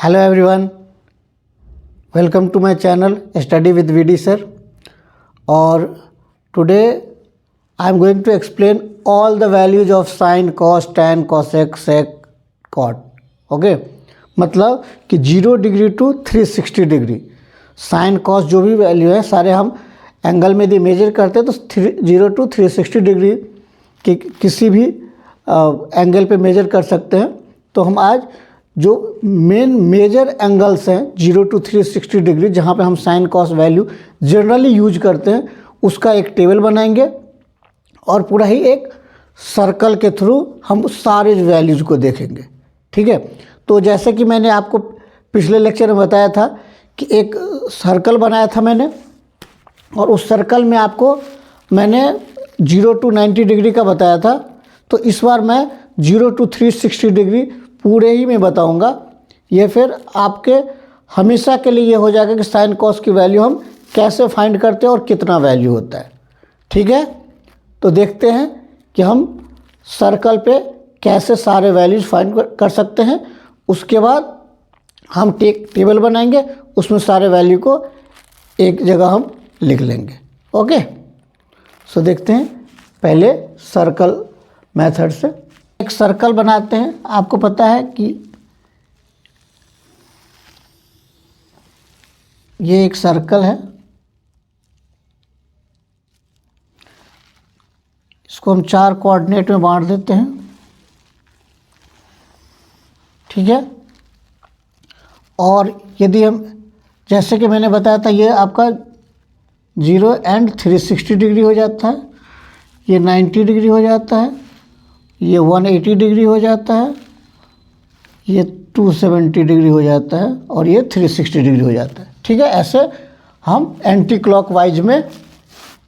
Hello everyone, welcome to my channel Study with VD sir. Or today I am going to explain all the values of sin, cos, tan, cosec, sec, cot. Okay मतलब कि 0 degree to 360 degree sine cos जो भी value है सारे हम angle में यदि major करते हैं तो 0 टू 360 डिग्री की किसी भी एंगल पे मेजर कर सकते हैं। तो हम आज जो मेन मेजर एंगल्स हैं 0 टू 360 डिग्री जहाँ पे हम sine cos value generally use करते हैं उसका एक टेबल बनाएंगे और पूरा ही एक सर्कल के थ्रू हम सारे वैल्यूज़ को देखेंगे। ठीक है, तो जैसे कि मैंने आपको पिछले लेक्चर में बताया था कि एक सर्कल बनाया था मैंने और उस सर्कल में आपको मैंने 0 टू 90 डिग्री का बताया था। तो इस बार मैं 0 टू 360 डिग्री पूरे ही में बताऊंगा। ये फिर आपके हमेशा के लिए ये हो जाएगा कि साइन कॉस की वैल्यू हम कैसे फाइंड करते हैं और कितना वैल्यू होता है। ठीक है, तो देखते हैं कि हम सर्कल पे कैसे सारे वैल्यूज फाइंड कर सकते हैं। उसके बाद हम टेबल बनाएंगे, उसमें सारे वैल्यू को एक जगह हम लिख लेंगे। ओके, सो देखते हैं पहले सर्कल मेथड से। एक सर्कल बनाते हैं। आपको पता है कि ये एक सर्कल है, इसको हम 4 कोऑर्डिनेट में बांट देते हैं। ठीक है, और यदि हम जैसे कि मैंने बताया था ये आपका 0 एंड 360 डिग्री हो जाता है, ये 90 डिग्री हो जाता है, ये 180 डिग्री हो जाता है, ये 270 डिग्री हो जाता है और ये 360 डिग्री हो जाता है। ठीक है, ऐसे हम एंटी क्लॉकवाइज में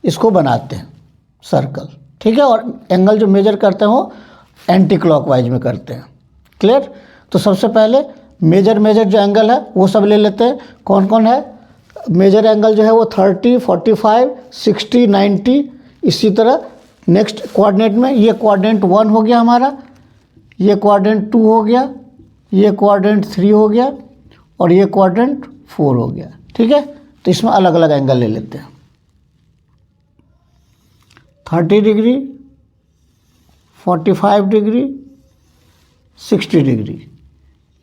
इसको बनाते हैं सर्कल। ठीक है, और एंगल जो मेजर करते हैं वो एंटी क्लॉकवाइज में करते हैं। क्लियर? तो सबसे पहले मेजर जो एंगल है वो सब ले लेते हैं। कौन कौन है मेजर एंगल जो है वो 30, 45, 60, 90। इसी तरह नेक्स्ट कोऑर्डिनेट में ये कोऑर्डिनेट 1 हो गया हमारा, ये कोऑर्डिनेट 2 हो गया, ये कोऑर्डिनेट 3 हो गया और ये कोऑर्डिनेट 4 हो गया। ठीक है, तो इसमें अलग अलग एंगल ले लेते हैं। 30 डिग्री, 45 डिग्री, 60 डिग्री।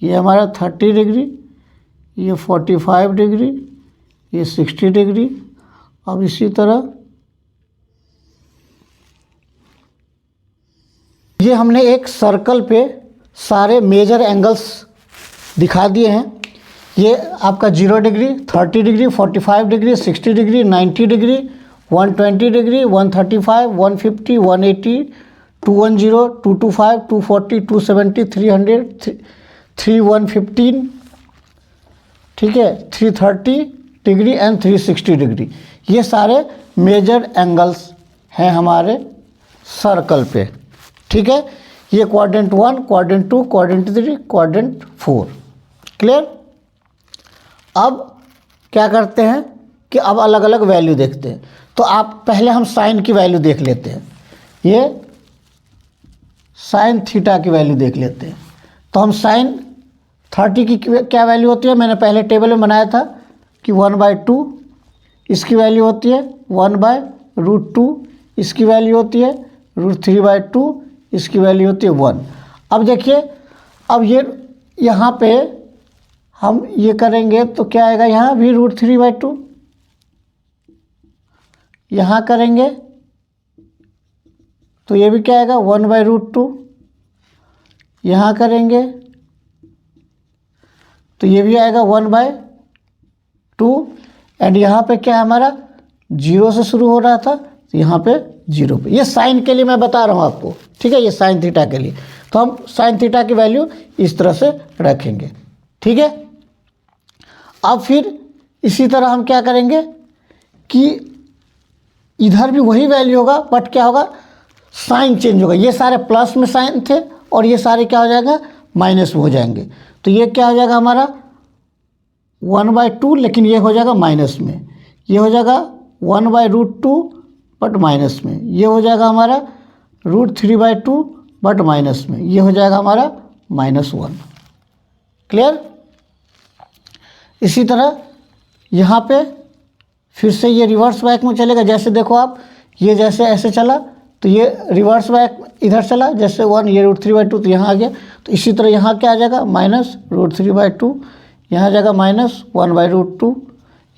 ये हमारा 30 डिग्री, ये 45 डिग्री, ये 60 डिग्री। अब इसी तरह ये हमने एक सर्कल पे सारे मेजर एंगल्स दिखा दिए हैं। ये आपका 0 degree, 30 degree, 45 degree, 60 degree, 90 degree, 120 degree, 135, 150, 180, 210, 225, 240, 270, 300, 115। ठीक है, 330 डिग्री एंड 360 डिग्री। ये सारे मेजर एंगल्स हैं हमारे सर्कल पे। ठीक है, ये quadrant 1, quadrant 2, quadrant 3, quadrant 4। Clear? अब क्या करते हैं कि अब अलग अलग वैल्यू देखते हैं। तो आप पहले हम साइन की वैल्यू देख लेते हैं। ये साइन थीटा की वैल्यू देख लेते हैं। तो हम साइन 30 की क्या वैल्यू होती है, मैंने पहले टेबल में बनाया था कि 1/2 इसकी वैल्यू होती है, 1/√2 इसकी वैल्यू होती है, √3/2 इसकी वैल्यू होती है 1। अब देखिए, अब ये यहाँ पे हम ये करेंगे तो क्या आएगा, यहाँ भी √3/2, यहाँ करेंगे तो ये भी क्या आएगा 1/√2, यहाँ करेंगे तो ये भी आएगा 1/2। एंड यहाँ पे क्या है हमारा 0 से शुरू हो रहा था तो यहाँ पे 0 पे। ये साइन के लिए मैं बता रहा हूँ आपको। ठीक है, ये साइन थीटा के लिए। तो हम साइन थीटा की वैल्यू इस तरह से रखेंगे। ठीक है, अब फिर इसी तरह हम क्या करेंगे कि इधर भी वही वैल्यू होगा बट क्या होगा, साइन चेंज होगा। ये सारे प्लस में साइन थे और ये सारे क्या हो जाएगा, माइनस में हो जाएंगे। तो ये क्या हो जाएगा हमारा 1/2, लेकिन ये हो जाएगा माइनस में। ये हो जाएगा 1/√2 बट माइनस में। ये हो जाएगा हमारा √3/2 बट माइनस में। ये हो जाएगा हमारा -1। क्लियर? इसी तरह यहाँ पे फिर से ये रिवर्स बैक में चलेगा। जैसे देखो आप, ये जैसे ऐसे चला तो ये रिवर्स बैक इधर चला, जैसे 1 ये √3/2 तो यहाँ आ गया। तो इसी तरह यहाँ क्या आ जाएगा, माइनस √3/2, यहाँ आ जाएगा माइनस 1/√2,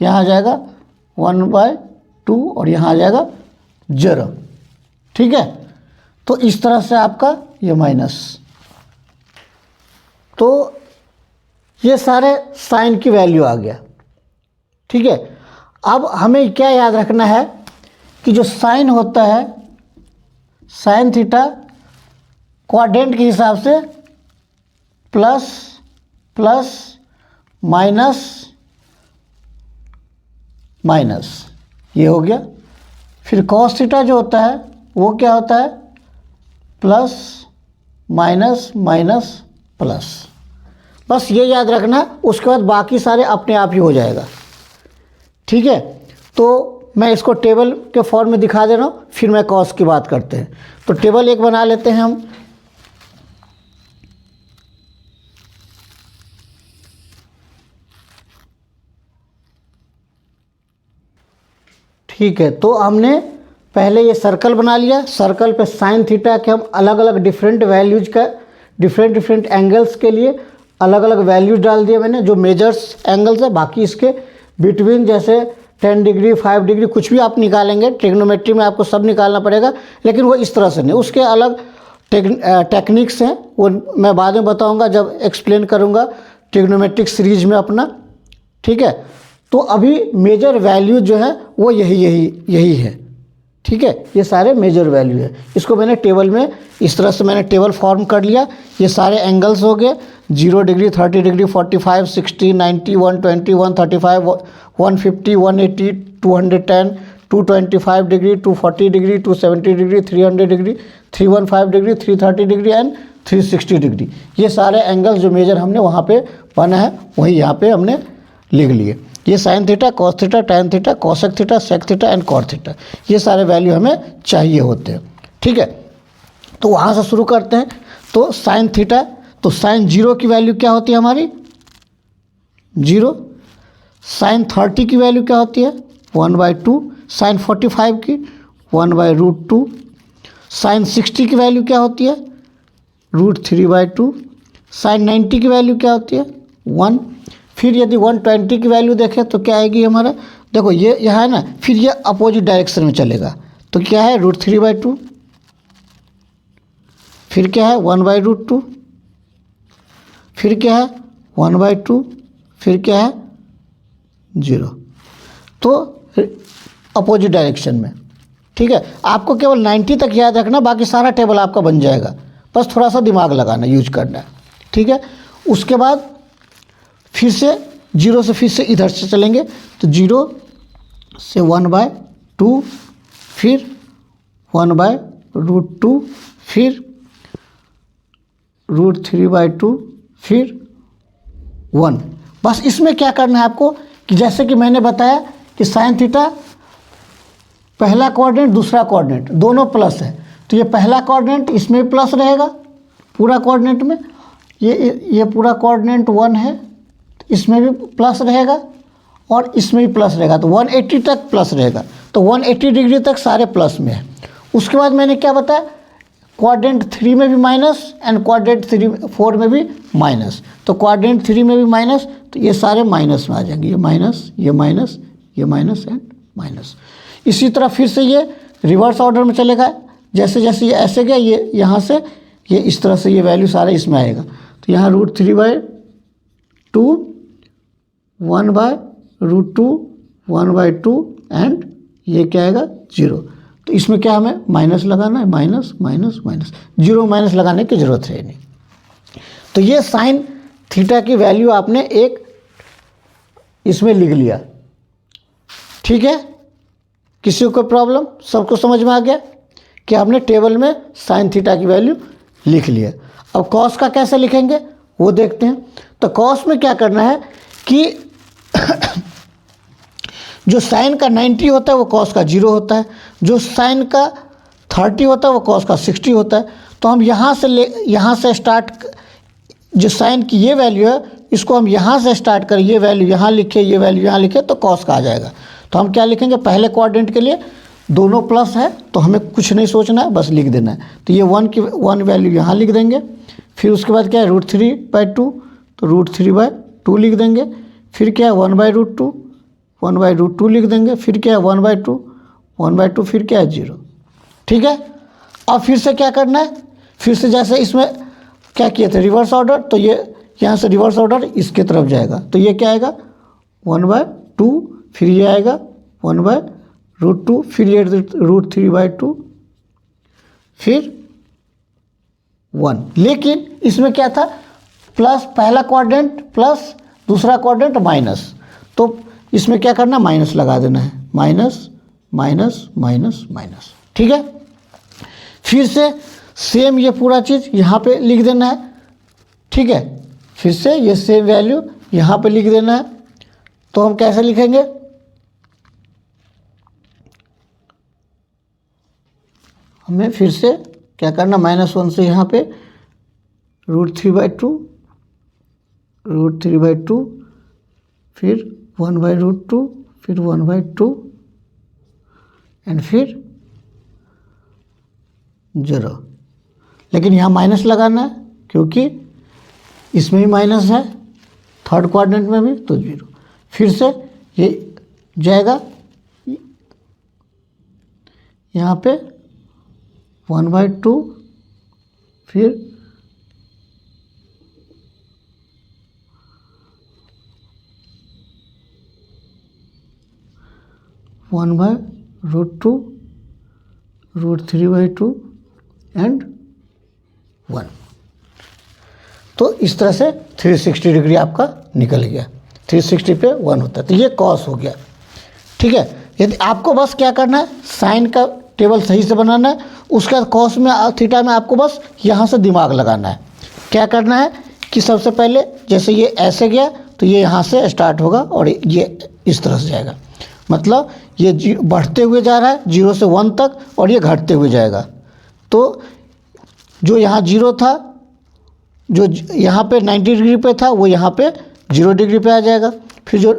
यहाँ आ जाएगा 1/2 और यहाँ आ जाएगा 0। ठीक है, तो इस तरह से आपका ये माइनस। तो ये सारे साइन की वैल्यू आ गया। ठीक है, अब हमें क्या याद रखना है कि जो साइन होता है, साइन थीटा क्वाड्रेंट के हिसाब से प्लस प्लस माइनस माइनस, ये हो गया। फिर कॉस थीटा जो होता है वो क्या होता है, प्लस माइनस माइनस प्लस। बस ये याद रखना, उसके बाद बाकी सारे अपने आप ही हो जाएगा। ठीक है, तो मैं इसको टेबल के फॉर्म में दिखा दे रहा हूँ, फिर मैं कॉस की बात करते हैं। तो टेबल एक बना लेते हैं हम। ठीक है, तो हमने पहले ये सर्कल बना लिया। सर्कल पे साइन थीटा के हम अलग अलग डिफरेंट वैल्यूज का डिफरेंट एंगल्स के लिए अलग अलग वैल्यूज डाल दिए मैंने, जो मेजर्स एंगल्स है। बाकी इसके बिटवीन जैसे 10 डिग्री 5 डिग्री कुछ भी आप निकालेंगे, ट्रिग्नोमेट्री में आपको सब निकालना पड़ेगा, लेकिन वो इस तरह से नहीं, उसके अलग टेक्निक्स हैं, वो मैं बाद में बताऊंगा जब एक्सप्लेन करूंगा ट्रिग्नोमेट्रिक सीरीज में अपना। ठीक है, तो अभी मेजर वैल्यू जो है वो यही है। ठीक है, ये सारे मेजर वैल्यू है। इसको मैंने टेबल में इस तरह से मैंने टेबल फॉर्म कर लिया। ये सारे एंगल्स हो गए, 0 degree 30 degree 45 60 90 120 135 150 180 210 225 degree 240 degree 270 degree 300 degree 315 degree 330 degree and 360 degree. ये सारे एंगल्स जो मेजर हमने वहाँ पे बना है वही यहाँ पे हमने लिख लिए। ये sine theta, cos theta, tan theta, cosec theta, sec theta and cot theta, ये सारे वैल्यू हमें चाहिए होते हैं। ठीक है, तो वहाँ से शुरू करते हैं। तो साइन थीटा, तो साइन 0 की वैल्यू क्या होती है हमारी, 0। साइन 30 की वैल्यू क्या होती है, 1/2। साइन 45 की 1/√2। साइन 60 की वैल्यू क्या होती है, √3/2। साइन 90 की वैल्यू क्या होती है, 1। फिर यदि 120 की वैल्यू देखें तो क्या आएगी हमारा, देखो ये यहाँ है ना, फिर ये अपोजिट डायरेक्शन में चलेगा, तो क्या है √3/2। फिर क्या है 1/√2। फिर क्या है 1/2। फिर क्या है 0, तो अपोजिट डायरेक्शन में। ठीक है, आपको केवल 90 तक याद रखना, बाकी सारा टेबल आपका बन जाएगा, बस थोड़ा सा दिमाग लगाना, यूज करना है। ठीक है, उसके बाद फिर से 0 से फिर से इधर से चलेंगे, तो 0 से 1/2, फिर 1/√2, फिर √3/2, फिर 1। बस इसमें क्या करना है आपको कि जैसे कि मैंने बताया कि साइन थीटा पहला कोऑर्डिनेट दूसरा कोऑर्डिनेट दोनों प्लस है, तो ये पहला कोऑर्डिनेट इसमें प्लस रहेगा पूरा कोऑर्डिनेट में, ये पूरा कोऑर्डिनेट 1 है, इसमें भी प्लस रहेगा और इसमें भी प्लस रहेगा, तो 180 तक प्लस रहेगा। तो 180 डिग्री तक सारे प्लस में है। उसके बाद मैंने क्या बताया, क्वाड्रेंट 3 में भी माइनस एंड क्वाड्रेंट 4 में भी माइनस। तो क्वाड्रेंट 3 में भी माइनस, तो ये सारे माइनस में आ जाएंगे, ये माइनस ये माइनस ये माइनस एंड माइनस। इसी तरह फिर से ये रिवर्स ऑर्डर में चलेगा, जैसे जैसे ये ऐसे गया, ये यहाँ से ये इस तरह से ये वैल्यू सारे इसमें आएगा। तो यहाँ √3/2 1/√2 1/2 एंड ये क्या आएगा 0। तो इसमें क्या हमें माइनस लगाना है, माइनस माइनस माइनस, 0 माइनस लगाने की ज़रूरत है नहीं। तो ये साइन थीटा की वैल्यू आपने एक इसमें लिख लिया। ठीक है, किसी को कोई प्रॉब्लम, सबको समझ में आ गया कि आपने टेबल में साइन थीटा की वैल्यू लिख लिया। अब कॉस का कैसे लिखेंगे वो देखते हैं। तो कॉस में क्या करना है कि जो साइन का 90 होता है वो कॉस का 0 होता है, जो साइन का 30 होता है वो कॉस का 60 होता है। तो हम यहाँ से स्टार्ट, जो साइन की ये वैल्यू है इसको हम यहाँ से स्टार्ट करें, ये वैल्यू यहाँ लिखे, ये वैल्यू यहाँ लिखे तो कॉस का आ जाएगा। तो हम क्या लिखेंगे, पहले क्वाड्रेंट के लिए दोनों प्लस है तो हमें कुछ नहीं सोचना है, बस लिख देना है। तो ये 1 वैल्यू यहाँ लिख देंगे। फिर उसके बाद क्या है, √3/2, तो √3/2 लिख देंगे। फिर क्या है 1/√2, 1/√2 लिख देंगे। फिर क्या है 1/2, 1/2, फिर क्या है 0। ठीक है। अब फिर से क्या करना है, फिर से जैसे इसमें क्या किए थे रिवर्स ऑर्डर, तो ये यहाँ से रिवर्स ऑर्डर इसके तरफ जाएगा। तो ये क्या आएगा 1/2, फिर ये आएगा 1/√2, फिर ये √3/2, फिर 1। लेकिन इसमें क्या था, प्लस पहला क्वाड्रेंट प्लस दूसरा क्वाड्रेंट माइनस, तो इसमें क्या करना, माइनस लगा देना है, माइनस माइनस माइनस माइनस। ठीक है। फिर से सेम ये पूरा चीज़ यहाँ पे लिख देना है। ठीक है। फिर से ये सेम वैल्यू यहाँ पे लिख देना है। तो हम कैसे लिखेंगे, हमें फिर से क्या करना, -1 से यहाँ पे √3/2, फिर 1/√2, फिर 1/2 एंड फिर 0। लेकिन यहाँ माइनस लगाना है क्योंकि इसमें भी माइनस है, थर्ड क्वाड्रेंट में भी, तो 0। फिर से ये जाएगा यहाँ पे 1/2, फिर 1/√2, √3/2 एंड 1। तो इस तरह से 360 डिग्री आपका निकल गया, 360 पे 1 होता है, तो ये कॉस हो गया। ठीक है। यदि आपको बस क्या करना है, साइन का टेबल सही से बनाना है, उसके बाद कॉस में थीटा में आपको बस यहाँ से दिमाग लगाना है। क्या करना है कि सबसे पहले जैसे ये ऐसे गया तो ये यहाँ से स्टार्ट होगा और ये इस तरह से जाएगा, मतलब ये बढ़ते हुए जा रहा है 0 से 1 तक और ये घटते हुए जाएगा। तो जो यहाँ 0 था, जो यहाँ पे 90 डिग्री पे था, वो यहाँ पे 0 डिग्री पे आ जाएगा। फिर जो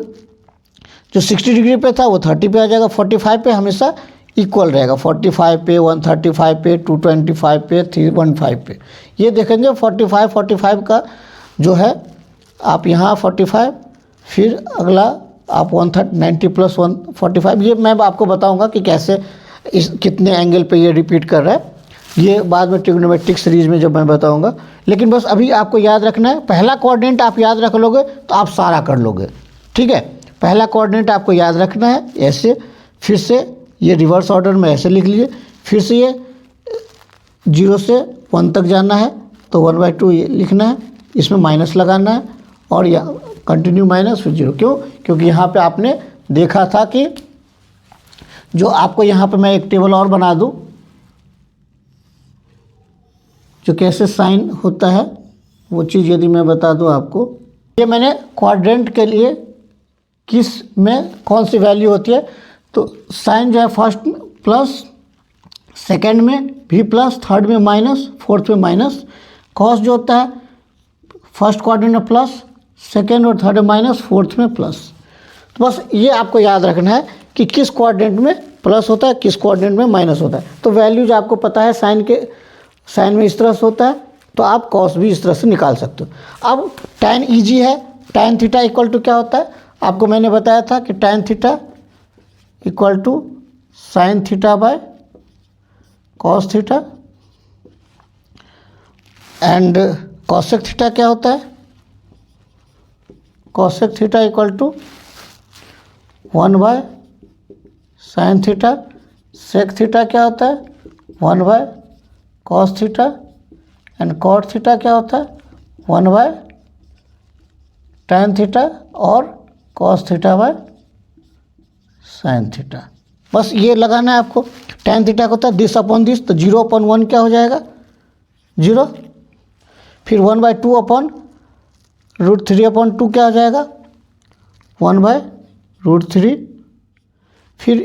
60 डिग्री पे था वो 30 पे आ जाएगा। 45 पे हमेशा इक्वल रहेगा, 45 पे, 135 पे, 225 पे, 315 पे। ये देखेंगे 45 का जो है आप यहाँ 45, फिर अगला आप 90 + 145। ये मैं आपको बताऊंगा कि कैसे इस कितने एंगल पे ये रिपीट कर रहा है, ये बाद में ट्रिग्नोमेट्रिक सीरीज में जब मैं बताऊंगा। लेकिन बस अभी आपको याद रखना है, पहला कोऑर्डिनेट आप याद रख लोगे तो आप सारा कर लोगे। ठीक है। पहला कोऑर्डिनेट आपको याद रखना है ऐसे, फिर से ये रिवर्स ऑर्डर में ऐसे लिख लीजिए, फिर से ये 0 से 1 तक जाना है तो 1/2 ये लिखना है, इसमें माइनस लगाना है और या कंटिन्यू माइनस फिर 0। क्यों, क्योंकि यहाँ पे आपने देखा था कि जो आपको यहाँ पे मैं एक टेबल और बना दूँ जो कैसे साइन होता है, वो चीज़ यदि मैं बता दूँ आपको। ये मैंने क्वाड्रेंट के लिए किस में कौन सी वैल्यू होती है, तो साइन जो है फर्स्ट में प्लस, सेकंड में भी प्लस, थर्ड में माइनस, फोर्थ में माइनस। कॉस जो होता है फर्स्ट क्वाड्रेंट में प्लस, सेकंड और थर्ड में माइनस, फोर्थ में प्लस। तो बस ये आपको याद रखना है कि किस क्वाड्रेंट में प्लस होता है, किस क्वाड्रेंट में माइनस होता है। तो वैल्यूज आपको पता है, साइन में इस तरह से होता है तो आप कॉस भी इस तरह से निकाल सकते हो। अब tan ईजी है, tan थीटा इक्वल टू क्या होता है, आपको मैंने बताया था कि tan theta equal to sine theta by cos theta, and cosec theta क्या होता है, cosec theta equal to 1 by sine theta. Sec theta क्या होता है, 1 by cos theta, and cot theta क्या होता है, 1 बाय tan थीटा और cos theta by sine theta. बस ये लगाना है आपको। tan थीटा को होता है दिस अपॉन दिस, तो 0/1 क्या हो जाएगा, 0। फिर 1/2 अपॉन √3/2 क्या हो जाएगा, 1/√3। फिर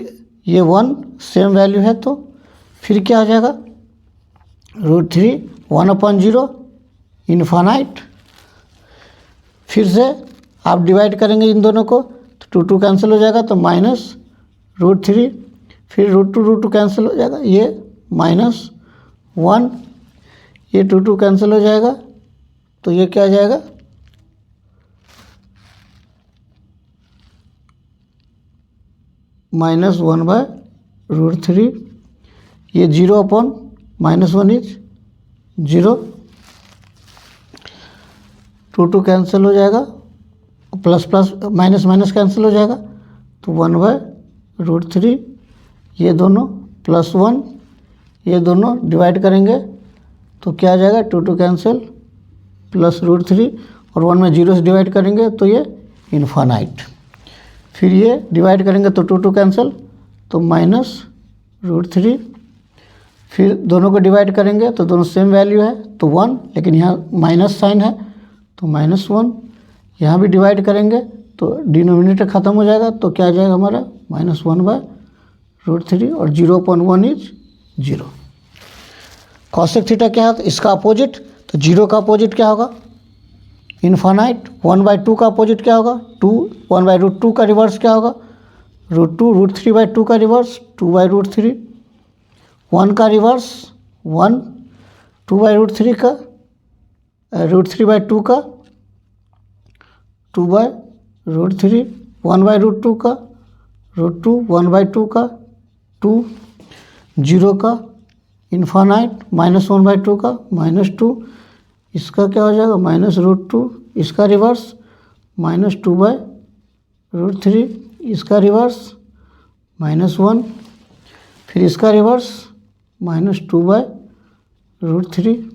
ये 1 सेम वैल्यू है तो फिर क्या हो जाएगा, √3, 1/0 इन्फानाइट। फिर से आप डिवाइड करेंगे इन दोनों को तो 2 कैंसिल हो जाएगा तो -√3, फिर √2 कैंसिल हो जाएगा, ये -1, ये 2 कैंसिल हो जाएगा तो ये क्या आ जाएगा -1/√3, ये 0/-1 इज 0, 2 कैंसिल हो जाएगा, plus plus minus minus cancel हो जाएगा तो 1/√3, ये दोनों +1, ये दोनों डिवाइड करेंगे तो क्या आ जाएगा 2 कैंसिल +√3 और 1 में 0 से डिवाइड करेंगे तो ये इन्फानाइट। फिर ये डिवाइड करेंगे तो 2 कैंसिल तो -√3, फिर दोनों को डिवाइड करेंगे तो दोनों सेम वैल्यू है तो 1, लेकिन यहाँ माइनस साइन है तो -1, यहाँ भी डिवाइड करेंगे तो डिनोमिनेटर ख़त्म हो जाएगा तो क्या आ जाएगा हमारा -1/√3 और 0/1 इज 0। कॉसेक थीटा क्या है तो इसका अपोजिट, तो 0 का अपोजिट क्या होगा इन्फानाइट, 1/2 का अपोजिट क्या होगा 2, 1/√2 का रिवर्स क्या होगा √2, √3/2 का रिवर्स 2/√3, 1 का रिवर्स 1, 2/√3 का √3/2 का 2/√3, 1/√2 का √2, 1/2 का 2, 0 का इन्फानाइट, -1/2 का -2, इसका क्या हो जाएगा -√2, इसका रिवर्स -2/√3, इसका रिवर्स -1, फिर इसका रिवर्स -2/√3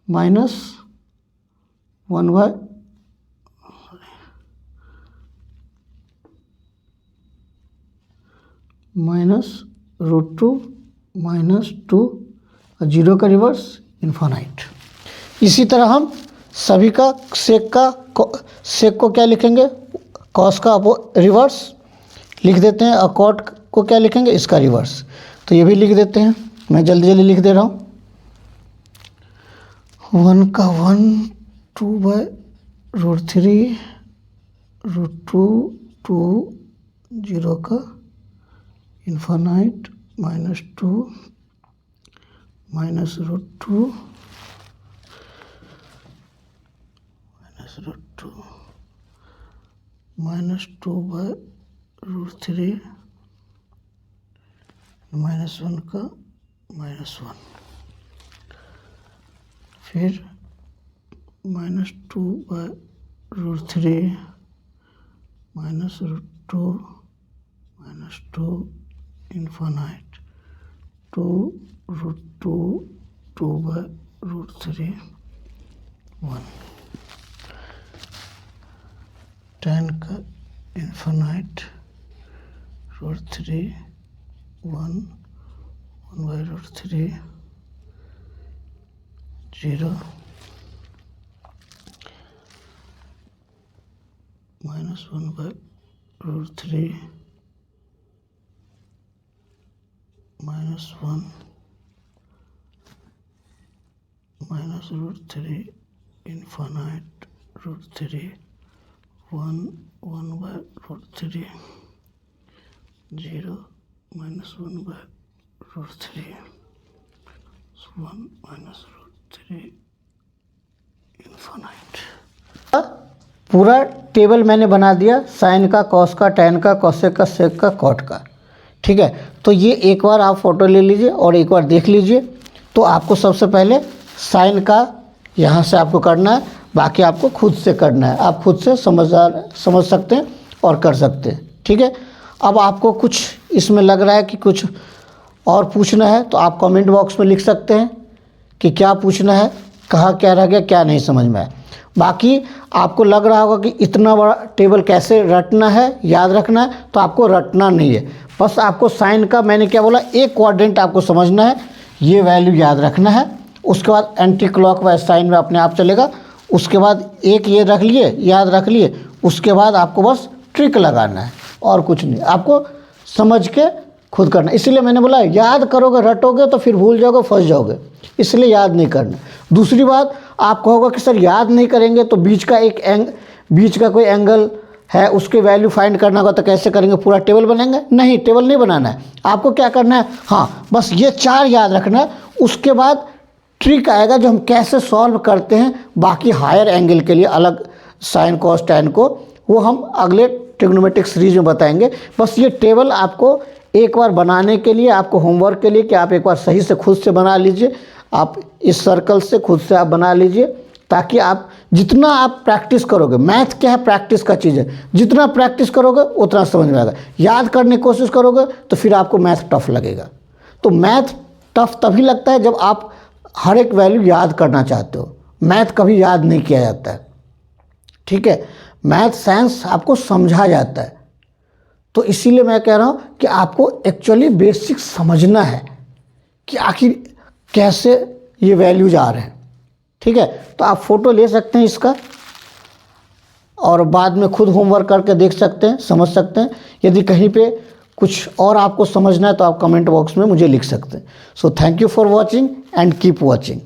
-1/√2 -2 और 0 का रिवर्स इन्फानाइट। इसी तरह हम सभी का सेक को क्या लिखेंगे कॉस का रिवर्स लिख देते हैं और कॉट को क्या लिखेंगे इसका रिवर्स, तो ये भी लिख देते हैं। मैं जल्दी जल्दी लिख दे रहा हूँ, 1 का 1, 2/√3, √2, 2, 0 का इन्फानाइट, -2, -√2, -2/√3, -1 का -1, फिर -2/√3, -√2, -2 इन्फानाइट, 2√2, 2/√3, 1, tan का इन्फानाइट, √3, 1, 1/√3, 0, -1/√3, -1, -√3 इन्फानाइट, √3, 1, 1/√3, 0, -1/√3, 1, -√3 इन्फानाइट। पूरा टेबल मैंने बना दिया, साइन का, कॉस का, टैन का, कॉसेक का, सेक का, कॉट का। ठीक है, तो ये एक बार आप फोटो ले लीजिए और एक बार देख लीजिए। तो आपको सबसे पहले साइन का यहाँ से आपको करना है, बाकी आपको खुद से करना है, आप खुद से समझ सकते हैं और कर सकते हैं। ठीक है, अब आपको कुछ इसमें लग रहा है कि कुछ और पूछना है तो आप कमेंट बॉक्स में लिख सकते हैं कि क्या पूछना है, कहाँ क्या रह गया, क्या नहीं समझ में आया। बाकी आपको लग रहा होगा कि इतना बड़ा टेबल कैसे रटना है, याद रखना है, तो आपको रटना नहीं है, बस आपको साइन का मैंने क्या बोला एक क्वाड्रेंट आपको समझना है, ये वैल्यू याद रखना है। उसके बाद एंटी क्लॉकवाइज साइन में अपने आप चलेगा। उसके बाद एक ये रख लिए, याद रख लिए, उसके बाद आपको बस ट्रिक लगाना है और कुछ नहीं, आपको समझ के खुद करना। इसलिए मैंने बोला याद करोगे, रटोगे तो फिर भूल जाओगे, फंस जाओगे, इसलिए याद नहीं करना। दूसरी बात, आप कहोगे कि सर याद नहीं करेंगे तो बीच का कोई एंगल है उसके वैल्यू फाइंड करना होगा तो कैसे करेंगे, पूरा टेबल बनेंगे? नहीं, टेबल नहीं बनाना है। आपको क्या करना है, हाँ बस ये 4 याद रखना है। उसके बाद ट्रिक आएगा जो हम कैसे सॉल्व करते हैं बाकी हायर एंगल के लिए अलग साइन कॉस टैन को, वो हम अगले ट्रिग्नोमेट्रिक सीरीज में बताएंगे। बस ये टेबल आपको एक बार बनाने के लिए, आपको होमवर्क के लिए कि आप एक बार सही से खुद से बना लीजिए। आप इस सर्कल से खुद से आप बना लीजिए, ताकि आप जितना आप प्रैक्टिस करोगे, मैथ क्या है, प्रैक्टिस का चीज़ है, जितना प्रैक्टिस करोगे उतना समझ में आएगा। याद करने की कोशिश करोगे तो फिर आपको मैथ टफ लगेगा। तो मैथ टफ तभी लगता है जब आप हर एक वैल्यू याद करना चाहते हो। मैथ कभी याद नहीं किया जाता है, ठीक है। मैथ साइंस आपको समझा जाता है। तो इसीलिए मैं कह रहा हूँ कि आपको एक्चुअली बेसिक समझना है कि आखिर कैसे ये वैल्यूज आ रहे हैं, ठीक है। तो आप फ़ोटो ले सकते हैं इसका और बाद में खुद होमवर्क करके देख सकते हैं, समझ सकते हैं। यदि कहीं पे कुछ और आपको समझना है तो आप कमेंट बॉक्स में मुझे लिख सकते हैं। So thank you for watching and keep watching.